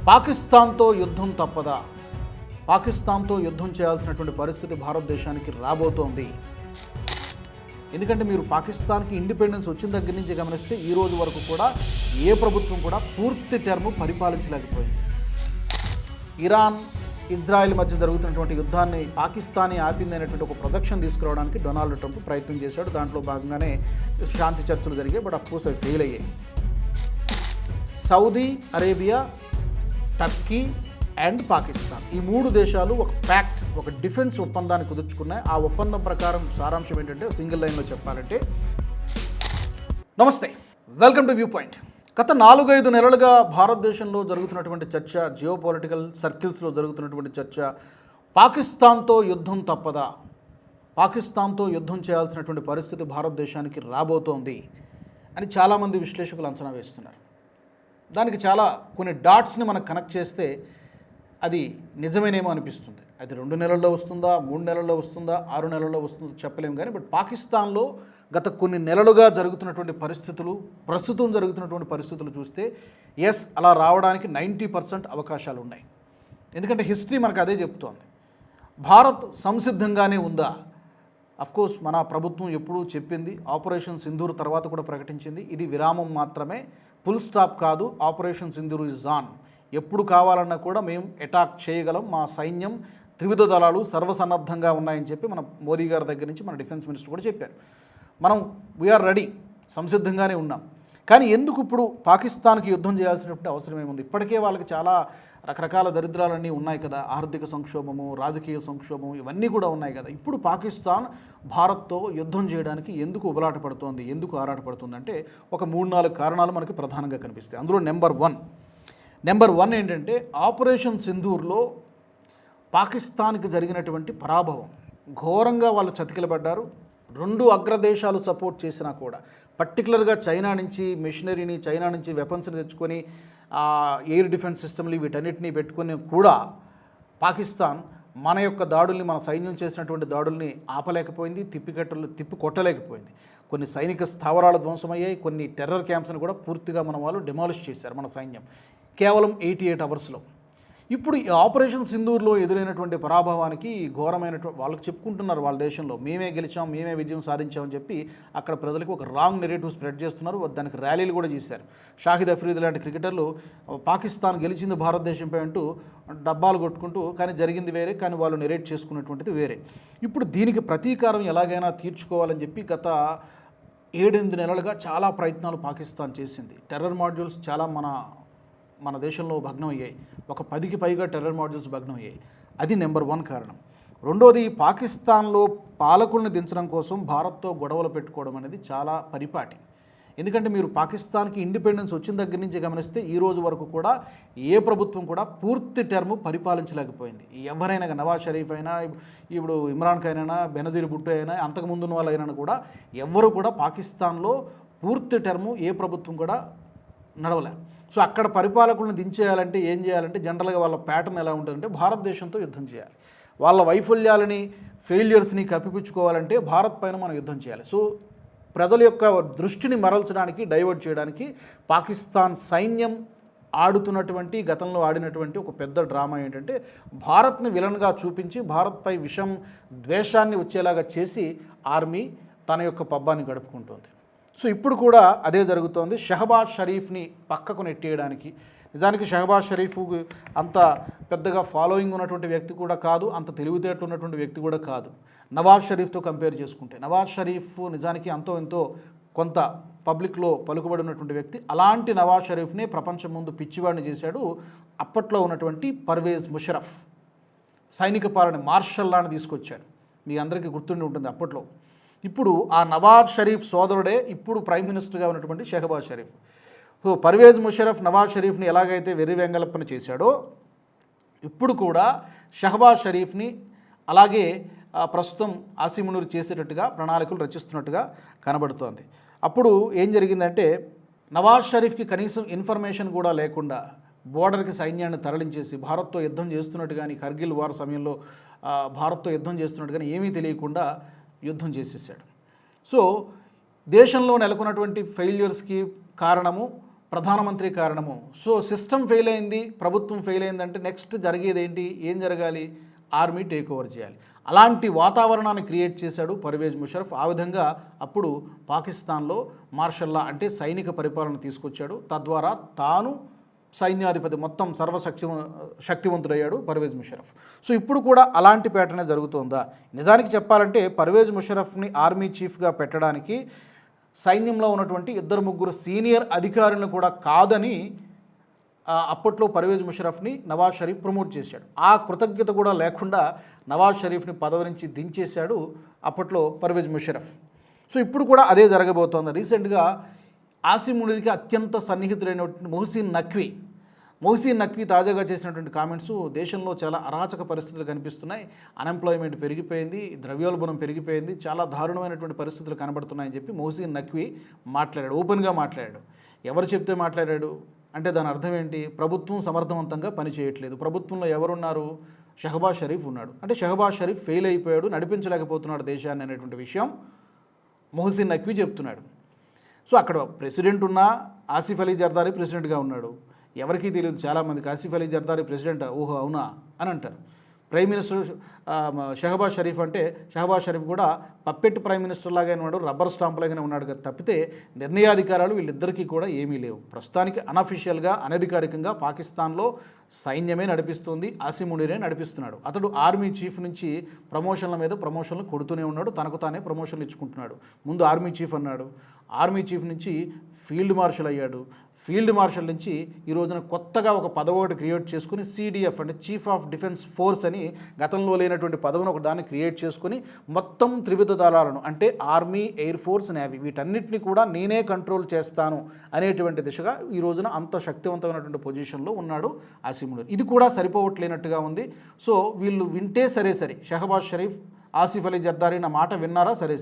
పాకిస్తాన్తో యుద్ధం తప్పదా? పాకిస్తాన్తో యుద్ధం చేయాల్సినటువంటి పరిస్థితి భారతదేశానికి రాబోతోంది. ఎందుకంటే మీరు పాకిస్తాన్కి ఇండిపెండెన్స్ వచ్చిన దగ్గర నుంచి గమనిస్తే ఈ రోజు వరకు కూడా ఏ ప్రభుత్వం కూడా పూర్తి టర్మ్ పరిపాలించలేకపోయింది. ఇరాన్ ఇజ్రాయెల్ మధ్య జరుగుతున్నటువంటి యుద్ధాన్ని పాకిస్తానీ ఆపిందనేటువంటి ఒక ప్రొజెక్షన్ తీసుకురావడానికి డొనాల్డ్ ట్రంప్ ప్రయత్నం చేశాడు. దాంట్లో భాగంగానే శాంతి చర్చలు జరిగాయి. బట్ అఫ్కోర్స్ అవి ఫెయిల్ అయ్యాయి. Saudi Arabia, Turkey and Pakistan ఈ మూడు దేశాలు ఒక ప్యాక్ట్, ఒక డిఫెన్స్ ఒప్పందాన్ని కుదుర్చుకున్నాయి. ఆ ఒప్పందం ప్రకారం సారాంశం ఏంటంటే సింగిల్ లైన్లో చెప్పాలంటే, నమస్తే, వెల్కమ్ టు వ్యూ పాయింట్. గత 4-5 నెలలుగా భారతదేశంలో జరుగుతున్నటువంటి చర్చ, జియో పొలిటికల్ సర్కిల్స్లో జరుగుతున్నటువంటి చర్చ, పాకిస్తాన్తో యుద్ధం తప్పదా? పాకిస్తాన్తో యుద్ధం చేయాల్సినటువంటి పరిస్థితి భారతదేశానికి రాబోతోంది అని చాలామంది విశ్లేషకులు అంచనా వేస్తున్నారు. దానికి చాలా కొన్ని డాట్స్ని మనం కనెక్ట్ చేస్తే అది నిజమేనేమో అనిపిస్తుంది. అది 2 నెలల్లో వస్తుందా, 3 నెలల్లో వస్తుందా, 6 నెలల్లో వస్తుందో చెప్పలేము. కానీ బట్ పాకిస్తాన్లో గత కొన్ని నెలలుగా జరుగుతున్నటువంటి పరిస్థితులు, ప్రస్తుతం జరుగుతున్నటువంటి పరిస్థితులు చూస్తే ఎస్, అలా రావడానికి 90% అవకాశాలు ఉన్నాయి. ఎందుకంటే హిస్టరీ మనకు అదే చెప్తోంది. భారత్ సంసిద్ధంగానే ఉందా? అఫ్కోర్స్ మన ప్రభుత్వం ఎప్పుడూ చెప్పింది, ఆపరేషన్ సింధూర్ తర్వాత కూడా ప్రకటించింది, ఇది విరామం మాత్రమే, ఫుల్ స్టాప్ కాదు. Operation Sindoor is on. ఎప్పుడు కావాలన్నా కూడా మేము అటాక్ చేయగలం, మా సైన్యం త్రివిధ దళాలు సర్వసన్నద్ధంగా ఉన్నాయని చెప్పి మన మోదీ గారి దగ్గర నుంచి మన డిఫెన్స్ మినిస్టర్ కూడా చెప్పారు. మనం వీఆర్ రెడీ, సంసిద్ధంగానే ఉన్నాం. కానీ ఎందుకు ఇప్పుడు పాకిస్తాన్కి యుద్ధం చేయాల్సినటువంటి అవసరం ఏముంది? ఇప్పటికే వాళ్ళకి చాలా రకరకాల దరిద్రాలన్నీ ఉన్నాయి కదా, ఆర్థిక సంక్షోభము, రాజకీయ సంక్షోభం, ఇవన్నీ కూడా ఉన్నాయి కదా. ఇప్పుడు పాకిస్తాన్ భారత్తో యుద్ధం చేయడానికి ఎందుకు ఉబలాట పడుతోంది, ఎందుకు ఆరాటపడుతుంది అంటే ఒక 3-4 కారణాలు మనకి ప్రధానంగా కనిపిస్తాయి. అందులో నెంబర్ వన్ ఏంటంటే, ఆపరేషన్ సింధూర్లో పాకిస్తాన్కి జరిగినటువంటి పరాభవం, ఘోరంగా వాళ్ళు చతికిలబడ్డారు. 2 అగ్రదేశాలు సపోర్ట్ చేసినా కూడా, పర్టికులర్గా చైనా నుంచి మెషినరీని, చైనా నుంచి వెపన్స్ని తెచ్చుకొని ఎయిర్ డిఫెన్స్ సిస్టమ్లు వీటన్నిటిని పెట్టుకొని కూడా పాకిస్తాన్ మన యొక్క దాడుల్ని, మన సైన్యం చేసినటువంటి దాడుల్ని ఆపలేకపోయింది, తిప్పి కొట్టలేకపోయింది. కొన్ని సైనిక స్థావరాలు ధ్వంసమయ్యాయి, కొన్ని టెర్రర్ క్యాంప్స్ని కూడా పూర్తిగా మన వాళ్ళు డిమాలిష్ చేశారు మన సైన్యం కేవలం 88 అవర్స్లో. ఇప్పుడు ఈ ఆపరేషన్ సింధూర్లో ఎదురైనటువంటి పరాభవానికి ఘోరమైనటువంటి, వాళ్ళకి చెప్పుకుంటున్నారు వాళ్ళ దేశంలో, మేమే గెలిచాం, మేమే విజయం సాధించామని చెప్పి అక్కడ ప్రజలకు ఒక రాంగ్ నెరేటివ్ స్ప్రెడ్ చేస్తున్నారు. దానికి ర్యాలీలు కూడా చేశారు. షాహిద్ అఫ్రీది లాంటి క్రికెటర్లు పాకిస్తాన్ గెలిచింది భారతదేశంపై అంటూ డబ్బాలు కొట్టుకుంటూ, కానీ జరిగింది వేరే, కానీ వాళ్ళు నెరేట్ చేసుకున్నటువంటిది వేరే. ఇప్పుడు దీనికి ప్రతీకారం ఎలాగైనా తీర్చుకోవాలని చెప్పి గత 7-8 నెలలుగా చాలా ప్రయత్నాలు పాకిస్తాన్ చేసింది. టెర్రర్ మాడ్యూల్స్ చాలా మన దేశంలో భగ్నం అయ్యాయి. ఒక 10కి పైగా టెర్రర్ మాడ్యూల్స్ భగ్నం అయ్యాయి. అది నెంబర్ 1 కారణం. రెండోది, పాకిస్తాన్లో పాలకుల్ని దించడం కోసం భారత్తో గొడవలు పెట్టుకోవడం అనేది చాలా పరిపాటి. ఎందుకంటే మీరు పాకిస్తాన్కి ఇండిపెండెన్స్ వచ్చిన దగ్గర నుంచి గమనిస్తే ఈ రోజు వరకు కూడా ఏ ప్రభుత్వం కూడా పూర్తి టర్మ్ పరిపాలించలేకపోయింది. ఎవరైనా, నవాజ్ షరీఫ్ అయినా, ఇప్పుడు ఇమ్రాన్ ఖాన్ అయినా, బెనజీర్ భుట్టో అయినా, అంతకుముందున్న వాళ్ళైనా కూడా ఎవ్వరూ కూడా పాకిస్తాన్లో పూర్తి టర్ము ఏ ప్రభుత్వం కూడా నడవలే. సో అక్కడ పరిపాలకులను దించేయాలంటే ఏం చేయాలంటే, జనరల్గా వాళ్ళ ప్యాటర్న్ ఎలా ఉంటుందంటే భారతదేశంతో యుద్ధం చేయాలి. వాళ్ళ వైఫల్యాలని, ఫెయిల్యూర్స్ని కప్పిపుచ్చుకోవాలంటే భారత్ పైన మనం యుద్ధం చేయాలి. సో ప్రజల యొక్క దృష్టిని మరల్చడానికి, డైవర్ట్ చేయడానికి పాకిస్తాన్ సైన్యం ఆడుతున్నటువంటి, గతంలో ఆడినటువంటి ఒక పెద్ద డ్రామా ఏంటంటే, భారత్ని విలన్గా చూపించి భారత్పై విషం, ద్వేషాన్ని వచ్చేలాగా చేసి ఆర్మీ తన యొక్క పబ్బాన్ని గడుపుకుంటుంది. సో ఇప్పుడు కూడా అదే జరుగుతోంది. షహబాజ్ షరీఫ్ని పక్కకు నెట్టేయడానికి, నిజానికి షహబాజ్ షరీఫ్ అంత పెద్దగా ఫాలోయింగ్ ఉన్నటువంటి వ్యక్తి కూడా కాదు, అంత తెలివితేటలు ఉన్నటువంటి వ్యక్తి కూడా కాదు. నవాజ్ షరీఫ్తో కంపేర్ చేసుకుంటే నవాజ్ షరీఫ్ నిజానికి అంతో ఎంతో కొంత పబ్లిక్లో పలుకుబడి ఉన్నటువంటి వ్యక్తి. అలాంటి నవాజ్ షరీఫ్ని ప్రపంచం ముందు పిచ్చివాడిని చేశాడు అప్పట్లో ఉన్నటువంటి పర్వేజ్ ముషరఫ్. సైనిక పాలన, మార్షల్ లాని తీసుకొచ్చాడు. మీ అందరికీ గుర్తుండి ఉంటుంది అప్పట్లో. ఇప్పుడు ఆ నవాజ్ షరీఫ్ సోదరుడే ఇప్పుడు ప్రైమ్ మినిస్టర్గా ఉన్నటువంటి షహబాజ్ షరీఫ్. సో పర్వేజ్ ముషరఫ్ నవాజ్ షరీఫ్ని ఎలాగైతే వెర్రి వెంగళప్పని చేశాడో, ఇప్పుడు కూడా షహబాజ్ షరీఫ్ని అలాగే ప్రస్తుతం ఆసిమునూర్ చేసేటట్టుగా ప్రణాళికలు రచిస్తున్నట్టుగా కనబడుతోంది. అప్పుడు ఏం జరిగిందంటే, నవాజ్ షరీఫ్కి కనీసం ఇన్ఫర్మేషన్ కూడా లేకుండా బోర్డర్కి సైన్యాన్ని తరలించేసి భారత్తో యుద్ధం చేస్తున్నట్టు కానీ, కార్గిల్ వార్ సమయంలో భారత్తో యుద్ధం చేస్తున్నట్టు కానీ ఏమీ తెలియకుండా యుద్ధం చేసేసాడు. సో దేశంలో నెలకొన్నటువంటి ఫెయిల్యూర్స్కి కారణము ప్రధానమంత్రి కారణము. సో సిస్టమ్ ఫెయిల్ అయింది, ప్రభుత్వం ఫెయిల్ అయిందంటే నెక్స్ట్ జరిగేది ఏంటి, ఏం జరగాలి, ఆర్మీ టేక్ ఓవర్ చేయాలి. అలాంటి వాతావరణాన్ని క్రియేట్ చేశాడు పర్వేజ్ ముషరఫ్. ఆ విధంగా అప్పుడు పాకిస్తాన్లో మార్షల్లా అంటే సైనిక పరిపాలన తీసుకొచ్చాడు. తద్వారా తాను సైన్యాధిపతి మొత్తం శక్తివంతుడయ్యాడు పర్వేజ్ ముషరఫ్. సో ఇప్పుడు కూడా అలాంటి ప్యాటర్నే జరుగుతుందా? నిజానికి చెప్పాలంటే పర్వేజ్ ముషరఫ్ని ఆర్మీ చీఫ్గా పెట్టడానికి సైన్యంలో ఉన్నటువంటి 2-3 సీనియర్ అధికారులను కూడా కాదని అప్పట్లో పర్వేజ్ ముషరఫ్ని నవాజ్ షరీఫ్ ప్రమోట్ చేశాడు. ఆ కృతజ్ఞత కూడా లేకుండా నవాజ్ షరీఫ్ని పదవి నుంచి దించేశాడు అప్పట్లో పర్వేజ్ ముషరఫ్. సో ఇప్పుడు కూడా అదే జరగబోతోంది. రీసెంట్గా ఆసిమ్ మునీర్కి అత్యంత సన్నిహితుడైనటువంటి మొహసిన్ నఖ్వీ తాజాగా చేసినటువంటి కామెంట్స్ దేశంలో చాలా అరాచక పరిస్థితులు కనిపిస్తున్నాయి, అన్ఎంప్లాయ్మెంట్ పెరిగిపోయింది, ద్రవ్యోల్బణం పెరిగిపోయింది, చాలా దారుణమైనటువంటి పరిస్థితులు కనబడుతున్నాయని చెప్పి మొహసిన్ నఖ్వీ మాట్లాడాడు, ఓపెన్గా మాట్లాడాడు. ఎవరు చెప్తే మాట్లాడాడు అంటే దాని అర్థం ఏంటి? ప్రభుత్వం సమర్థవంతంగా పనిచేయట్లేదు. ప్రభుత్వంలో ఎవరున్నారు? షహబాజ్ షరీఫ్ ఉన్నాడు. అంటే షహబాజ్ షరీఫ్ ఫెయిల్ అయిపోయాడు, నడిపించలేకపోతున్నాడు దేశాన్ని అనేటువంటి విషయం మొహసిన్ నఖ్వీ చెప్తున్నాడు. సో అక్కడ ప్రెసిడెంట్ ఉన్నా ఆసిఫ్ అలీ జర్దారీ ప్రెసిడెంట్గా ఉన్నాడు. ఎవరికీ తెలియదు, చాలామందికి ఆసిఫ్ అలీ జర్దారీ ప్రెసిడెంట్, ఓహో అవునా అని అంటారు. ప్రైమ్ మినిస్టర్ షహబాజ్ షరీఫ్ అంటే షహబాజ్ షరీఫ్ కూడా పప్పెట్ ప్రైమ్ మినిస్టర్ లాగానే ఉన్నాడు, రబ్బర్ స్టాంప్ లాగానే ఉన్నాడు కదా తప్పితే నిర్ణయాధికారాలు వీళ్ళిద్దరికీ కూడా ఏమీ లేవు. ప్రస్తుతానికి అనఫిషియల్గా అనధికారికంగా పాకిస్తాన్లో సైన్యమే నడిపిస్తుంది, ఆసిమ్ మునీరే నడిపిస్తున్నాడు. అతడు ఆర్మీ చీఫ్ నుంచి ప్రమోషన్ల మీద ప్రమోషన్లు కొడుతూనే ఉన్నాడు, తనకు తానే ప్రమోషన్లు ఇచ్చుకుంటున్నాడు. ముందు ఆర్మీ చీఫ్ అన్నాడు, ఆర్మీ చీఫ్ నుంచి ఫీల్డ్ మార్షల్ అయ్యాడు, ఫీల్డ్ మార్షల్ నుంచి ఈ రోజున కొత్తగా ఒక పదవి క్రియేట్ చేసుకుని CDF అంటే చీఫ్ ఆఫ్ డిఫెన్స్ ఫోర్స్ అని గతంలో లేనటువంటి పదవిని ఒక దాన్ని క్రియేట్ చేసుకుని మొత్తం త్రివిధ దళాలను అంటే ఆర్మీ, ఎయిర్ ఫోర్స్, నేవీ వీటన్నిటిని కూడా నేనే కంట్రోల్ చేస్తాను అనేటువంటి దిశగా ఈ రోజున అంత శక్తివంతమైనటువంటి పొజిషన్లో ఉన్నాడు ఆసిమ్ మునీర్. ఇది కూడా సరిపోవట్లేనట్టుగా ఉంది. సో వీళ్ళు వింటే సరే షహబాజ్ షరీఫ్, ఆసిఫ్ అలీ జర్దారీ నా మాట విన్నారా సరే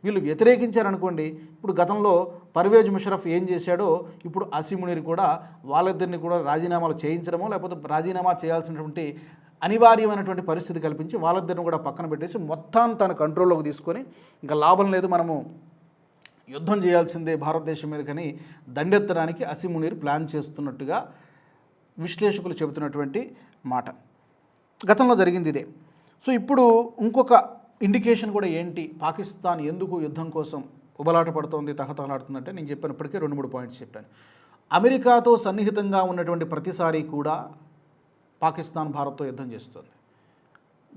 వీళ్ళు వ్యతిరేకించారనుకోండి, ఇప్పుడు గతంలో పర్వేజ్ ముషరఫ్ ఏం చేశాడో ఇప్పుడు ఆసిమ్ మునీర్ కూడా వాళ్ళిద్దరిని కూడా రాజీనామాలు చేయించడమో లేకపోతే రాజీనామా చేయాల్సినటువంటి అనివార్యమైనటువంటి పరిస్థితి కల్పించి వాళ్ళిద్దరిని కూడా పక్కన పెట్టేసి మొత్తం తన కంట్రోల్లోకి తీసుకొని ఇంకా లాభం లేదు, మనము యుద్ధం చేయాల్సిందే భారతదేశం మీద కానీ దండెత్తడానికి ఆసిమ్ మునీర్ ప్లాన్ చేస్తున్నట్టుగా విశ్లేషకులు చెబుతున్నటువంటి మాట. గతంలో జరిగింది ఇదే. సో ఇప్పుడు ఇంకొక ఇండికేషన్ కూడా ఏంటి, పాకిస్తాన్ ఎందుకు యుద్ధం కోసం ఉబలాట పడుతోంది, తహతహలాడుతుందంటే నేను చెప్పినప్పటికీ 2-3 పాయింట్స్ చెప్పాను. అమెరికాతో సన్నిహితంగా ఉన్నటువంటి ప్రతిసారి కూడా పాకిస్తాన్ భారత్తో యుద్ధం చేస్తుంది.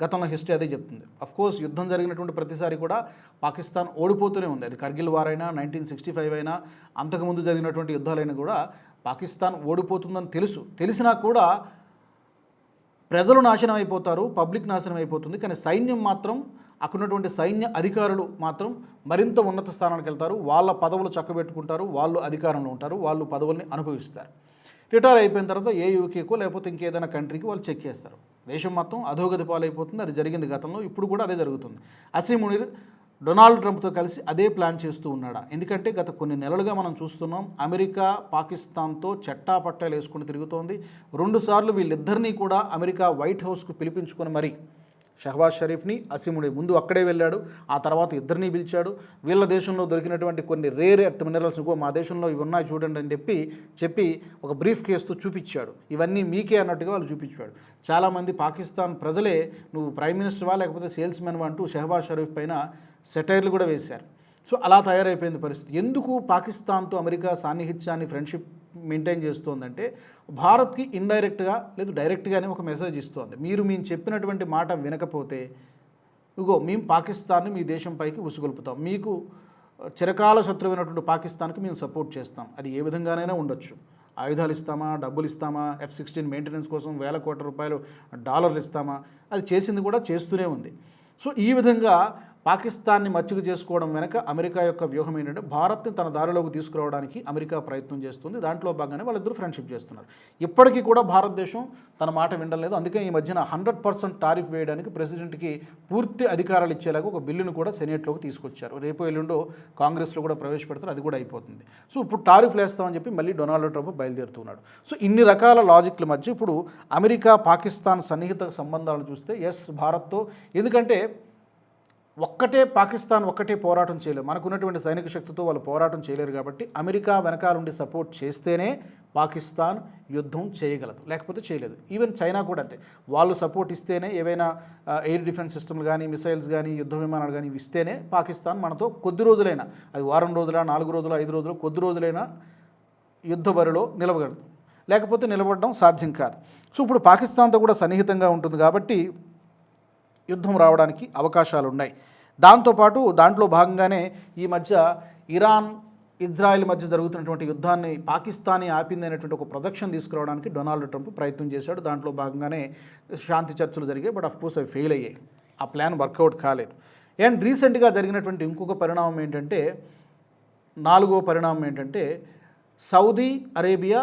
గతంలో హిస్టరీ అదే చెప్తుంది. అఫ్కోర్స్ యుద్ధం జరిగినటువంటి ప్రతిసారి కూడా పాకిస్తాన్ ఓడిపోతూనే ఉంది. అది కార్గిల్ వార్ అయినా 1965 అయినా అంతకుముందు జరిగినటువంటి యుద్ధాలైనా కూడా పాకిస్తాన్ ఓడిపోతుందని తెలిసినా కూడా ప్రజలు నాశనం అయిపోతారు, పబ్లిక్ నాశనం అయిపోతుంది. కానీ సైన్యం మాత్రం అక్కడ ఉన్నటువంటి సైన్య అధికారులు మాత్రం మరింత ఉన్నత స్థానానికి వెళ్తారు, వాళ్ళ పదవులు చక్కబెట్టుకుంటారు, వాళ్ళు అధికారంలో ఉంటారు, వాళ్ళు పదవుల్ని అనుభవిస్తారు. రిటైర్ అయిపోయిన తర్వాత ఏ యూకేకో లేకపోతే ఇంకేదైనా కంట్రీకి వాళ్ళు చెక్ చేస్తారు. దేశం మొత్తం అధోగతి పాలైపోతుంది. అది జరిగింది గతంలో, ఇప్పుడు కూడా అదే జరుగుతుంది. ఆసిమ్ మునీర్ డొనాల్డ్ ట్రంప్తో కలిసి అదే ప్లాన్ చేస్తూ ఉన్నాడా? ఎందుకంటే గత కొన్ని నెలలుగా మనం చూస్తున్నాం అమెరికా పాకిస్తాన్తో చట్టాపట్టాలు వేసుకుని తిరుగుతోంది. 2 సార్లు వీళ్ళిద్దరినీ కూడా అమెరికా వైట్ హౌస్కు పిలిపించుకొని మరి షహబాజ్ షరీఫ్ని, ఆసిమ్ మునీర్ ముందు అక్కడే వెళ్ళాడు, ఆ తర్వాత ఇద్దరిని పిలిచాడు. వీళ్ళ దేశంలో దొరికినటువంటి కొన్ని రేర్ ఎర్త్ మినరల్స్ మా దేశంలో ఇవి ఉన్నాయి చూడండి అని చెప్పి ఒక బ్రీఫ్ కేసుతో చూపించాడు. ఇవన్నీ మీకే అన్నట్టుగా వాళ్ళు చూపించాడు. చాలామంది పాకిస్తాన్ ప్రజలే నువ్వు ప్రైమ్ మినిస్టర్వా లేకపోతే సేల్స్ మెన్వా అంటూ షహబాజ్ షరీఫ్ పైన సెటైర్లు కూడా వేశారు. సో అలా తయారైపోయింది పరిస్థితి. ఎందుకు పాకిస్తాన్తో అమెరికా సాన్నిహిత్యాన్ని ఫ్రెండ్షిప్ మెయింటైన్ చేస్తోందంటే భారత్కి ఇండైరెక్ట్గా లేదు డైరెక్ట్గానే ఒక మెసేజ్ ఇస్తోంది. మేము చెప్పినటువంటి మాట వినకపోతే మేము పాకిస్తాన్ని మీ దేశం పైకి ఉసుగొల్పుతాం, మీకు చిరకాల శత్రువైనటువంటి పాకిస్తాన్కి మేము సపోర్ట్ చేస్తాం. అది ఏ విధంగానైనా ఉండొచ్చు, ఆయుధాలు ఇస్తామా, డబ్బులు ఇస్తామా, F-16 మెయింటెనెన్స్ కోసం $1,000 కోట్ల డాలర్లు ఇస్తామా, అది చేసింది కూడా చేస్తూనే ఉంది. సో ఈ విధంగా పాకిస్తాన్ని మచ్చిక చేసుకోవడం వెనక అమెరికా యొక్క వ్యూహం ఏంటంటే భారత్ని తన దారిలోకి తీసుకురావడానికి అమెరికా ప్రయత్నం చేస్తుంది. దాంట్లో భాగంగానే వాళ్ళిద్దరూ ఫ్రెండ్షిప్ చేస్తున్నారు. ఇప్పటికీ కూడా భారతదేశం తన మాట వినడం లేదు. అందుకే ఈ మధ్యన 100% టారిఫ్ వేయడానికి ప్రెసిడెంట్కి పూర్తి అధికారాలు ఇచ్చేలాగా ఒక బిల్లును కూడా సెనేట్లోకి తీసుకొచ్చారు. రేపు ఎల్లుండో కాంగ్రెస్లో కూడా ప్రవేశపెడతారు, అది కూడా అయిపోతుంది. సో ఇప్పుడు టారిఫ్లు వేస్తామని చెప్పి మళ్ళీ డొనాల్డ్ ట్రంప్ బయలుదేరుతున్నాడు. సో ఇన్ని రకాల లాజిక్ల మధ్య ఇప్పుడు అమెరికా పాకిస్తాన్ సన్నిహిత సంబంధాలు చూస్తే భారత్తో, ఎందుకంటే పాకిస్తాన్ ఒక్కటే పోరాటం చేయలేదు. మనకున్నటువంటి సైనిక శక్తితో వాళ్ళు పోరాటం చేయలేరు కాబట్టి అమెరికా వెనకాలండి సపోర్ట్ చేస్తేనే పాకిస్తాన్ యుద్ధం చేయగలదు, లేకపోతే చేయలేదు. ఈవెన్ చైనా కూడా అంతే, వాళ్ళు సపోర్ట్ ఇస్తేనే ఏవైనా ఎయిర్ డిఫెన్స్ సిస్టమ్లు కానీ మిసైల్స్ కానీ యుద్ధ విమానాలు కానీ ఇస్తేనే పాకిస్తాన్ మనతో కొద్ది రోజులైనా, అది వారం రోజుల 4 రోజులు 5 రోజులు కొద్ది రోజులైనా యుద్ధ బరిలో నిలవగలదు, లేకపోతే నిలబడడం సాధ్యం కాదు. సో ఇప్పుడు పాకిస్తాన్తో కూడా సన్నిహితంగా ఉంటుంది కాబట్టి యుద్ధం రావడానికి అవకాశాలు ఉన్నాయి. దాంతోపాటు దాంట్లో భాగంగానే ఈ మధ్య ఇరాన్ ఇజ్రాయెల్ మధ్య జరుగుతున్నటువంటి యుద్ధాన్ని పాకిస్తానీ ఆపింది అనేటువంటి ఒక ప్రొజెక్షన్ తీసుకురావడానికి డొనాల్డ్ ట్రంప్ ప్రయత్నం చేశాడు. దాంట్లో భాగంగానే శాంతి చర్చలు జరిగాయి, బట్ అఫ్కోర్స్ అవి ఫెయిల్ అయ్యాయి, ఆ ప్లాన్ వర్కౌట్ కాలేదు. అండ్ రీసెంట్గా జరిగినటువంటి ఇంకొక పరిణామం ఏంటంటే, 4వ పరిణామం ఏంటంటే, Saudi Arabia,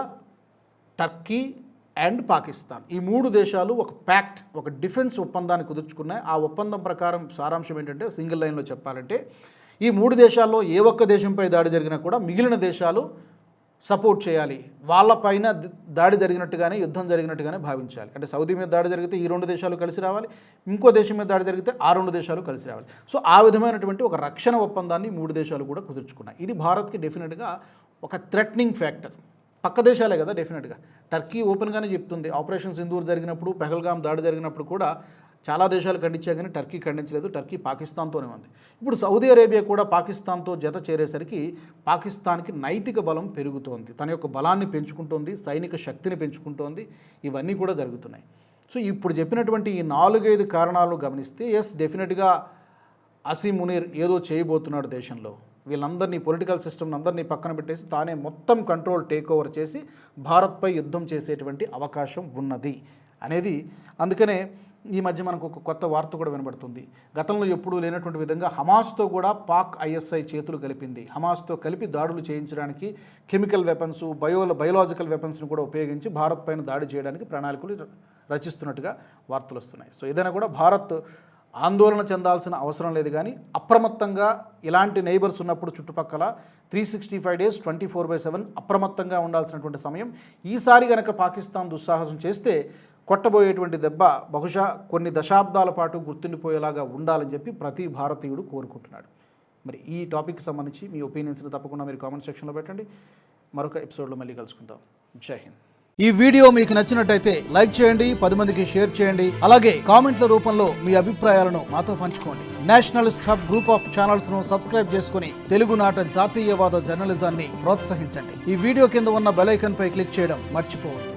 Turkey and Pakistan ఈ 3 దేశాలు ఒక ప్యాక్ట్, ఒక డిఫెన్స్ ఒప్పందాన్ని కుదుర్చుకున్నాయి. ఆ ఒప్పందం ప్రకారం సారాంశం ఏంటంటే, సింగిల్ లైన్లో చెప్పాలంటే, ఈ 3 దేశాల్లో ఏ ఒక్క దేశంపై దాడి జరిగినా కూడా మిగిలిన దేశాలు సపోర్ట్ చేయాలి, వాళ్ళపైన దాడి జరిగినట్టుగానే యుద్ధం జరిగినట్టుగానే భావించాలి. అంటే సౌదీ మీద దాడి జరిగితే ఈ 2 దేశాలు కలిసి రావాలి, ఇంకో దేశం మీద దాడి జరిగితే ఆ 2 దేశాలు కలిసి రావాలి. సో ఆ విధమైనటువంటి ఒక రక్షణ ఒప్పందాన్ని 3 దేశాలు కూడా కుదుర్చుకున్నాయి. ఇది భారత్కి డెఫినెట్గా ఒక థ్రెటనింగ్ ఫ్యాక్టర్. పక్క దేశాలే కదా డెఫినెట్గా. టర్కీ ఓపెన్గానే చెప్తుంది, ఆపరేషన్ సింధూర్ జరిగినప్పుడు, పెహల్గాం దాడి జరిగినప్పుడు కూడా చాలా దేశాలు ఖండించా కానీ టర్కీ ఖండించలేదు, టర్కీ పాకిస్తాన్తోనే ఉంది. ఇప్పుడు సౌదీ అరేబియా కూడా పాకిస్తాన్తో జత చేరేసరికి పాకిస్తాన్కి నైతిక బలం పెరుగుతోంది, తన యొక్క బలాన్ని పెంచుకుంటోంది, సైనిక శక్తిని పెంచుకుంటోంది, ఇవన్నీ కూడా జరుగుతున్నాయి. సో ఇప్పుడు చెప్పినటువంటి ఈ 4-5 కారణాలు గమనిస్తే ఎస్ డెఫినెట్గా అసీం మునీర్ ఏదో చేయబోతున్నాడు దేశంలో. వీళ్ళందరినీ పొలిటికల్ సిస్టమ్ని అందరినీ పక్కన పెట్టేసి తానే మొత్తం కంట్రోల్ టేక్ ఓవర్ చేసి భారత్పై యుద్ధం చేసేటువంటి అవకాశం ఉన్నది అనేది. అందుకనే ఈ మధ్య మనకు ఒక కొత్త వార్త కూడా వినబడుతుంది. గతంలో ఎప్పుడూ లేనటువంటి విధంగా హమాస్తో కూడా పాక్ ఐఎస్ఐ చేతులు కలిపింది. హమాస్తో కలిపి దాడులు చేయించడానికి కెమికల్ వెపన్స్, బయోలాజికల్ వెపన్స్ని కూడా ఉపయోగించి భారత్ పైన దాడి చేయడానికి ప్రణాళికలు రచిస్తున్నట్టుగా వార్తలు వస్తున్నాయి. సో ఏదైనా కూడా భారత్ ఆందోళన చెందాల్సిన అవసరం లేదు, కానీ అప్రమత్తంగా ఇలాంటి నైబర్స్ ఉన్నప్పుడు చుట్టుపక్కల 365 days 24/7 అప్రమత్తంగా ఉండాల్సినటువంటి సమయం. ఈసారి కనుక పాకిస్తాన్ దుస్సాహసం చేస్తే కొట్టబోయేటువంటి దెబ్బ బహుశా కొన్ని దశాబ్దాల పాటు గుర్తుండిపోయేలాగా ఉండాలని చెప్పి ప్రతి భారతీయుడు కోరుకుంటున్నాడు. మరి ఈ టాపిక్కి సంబంధించి మీ ఒపీనియన్స్ని తప్పకుండా మీరు కామెంట్ సెక్షన్లో పెట్టండి. మరొక ఎపిసోడ్లో మళ్ళీ కలుసుకుందాం. జై హింద్. ఈ వీడియో మీకు నచ్చినట్టయితే లైక్ చేయండి, 10 మందికి షేర్ చేయండి. అలాగే కామెంట్ల రూపంలో మీ అభిప్రాయాలను మాతో పంచుకోండి. Nationalist hub group of channels ను సబ్స్క్రైబ్ చేసుకుని తెలుగునాట జాతీయవాద జర్నలిజాన్ని ప్రోత్సహించండి. ఈ వీడియో కింద ఉన్న బెల్ ఐకాన్ పై క్లిక్ చేయడం మర్చిపోవద్దు.